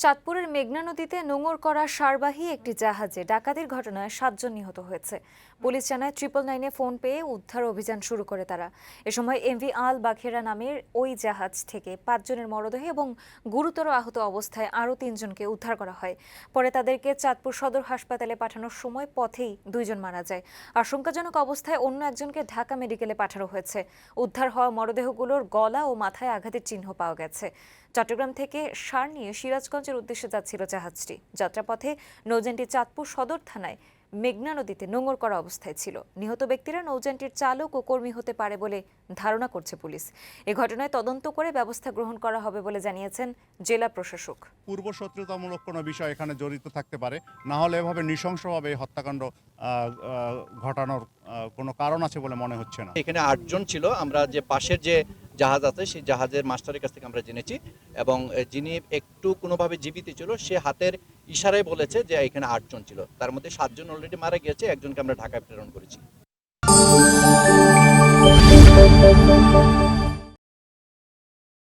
চাঁদপুরের মেঘনা নদীতে নোঙর করা সারবাহী একটি জাহাজে ডাকাতির ঘটনায় ৭ জন নিহত হয়েছে। পুলিশ জানায় 999-এ ফোন পেয়ে উদ্ধার অভিযান শুরু করে তারা। এ সময় এমভি আল বাখেরা নামের ওই জাহাজ থেকে 5 জনের মরদেহ এবং গুরুতর আহত অবস্থায় আরও 3 জনকে উদ্ধার করা হয়। পরে তাদেরকে চাঁদপুর সদর হাসপাতালে পাঠানোর সময় পথেই 2 জন মারা যায়। আশঙ্কাজনক অবস্থায় অন্য একজনকে ঢাকা মেডিকেলে পাঠানো হয়েছে। উদ্ধার হওয়া মরদেহগুলোর গলা ও মাথায় আঘাতের চিহ্ন পাওয়া গেছে। চট্টগ্রাম থেকে সার নিয়ে সিরাজগঞ্জের উদ্দেশ্যে যাচ্ছিল জাহাজটি। যাত্রাপথে নৌযানটি চাঁদপুর সদর থানায় মেঘনা নদীতে নোঙর করা অবস্থায় ছিল। নিহত ব্যক্তিরা নৌযানটির চালক ও কর্মী হতে পারে বলে ধারণা করছে পুলিশ। এ ঘটনায় তদন্ত করে ব্যবস্থা গ্রহণ করা হবে বলে জানিয়েছেন জেলা প্রশাসক। পূর্ব শত্রুতামূলক কোনো বিষয় এখানে জড়িত থাকতে পারে, না হলে এভাবে নৃশংসভাবে এই হত্যাকাণ্ড ঘটানোর কোনো কারণ আছে বলে মনে হচ্ছে না। এখানে 8 জন ছিল। আমরা যে পাশের যে জাহাজ আছে সেই জাহাজের মাস্টারের কাছ থেকে আমরা জেনেছি, এবং যিনি একটু কোনোভাবে জীবিত ছিল সে হাতের ইশারায় বলেছে যে এখানে 8 জন ছিল। তার মধ্যে 7 জন অলরেডি মারা গিয়েছে, একজনকে আমরা ঢাকায় প্রেরণ করেছি।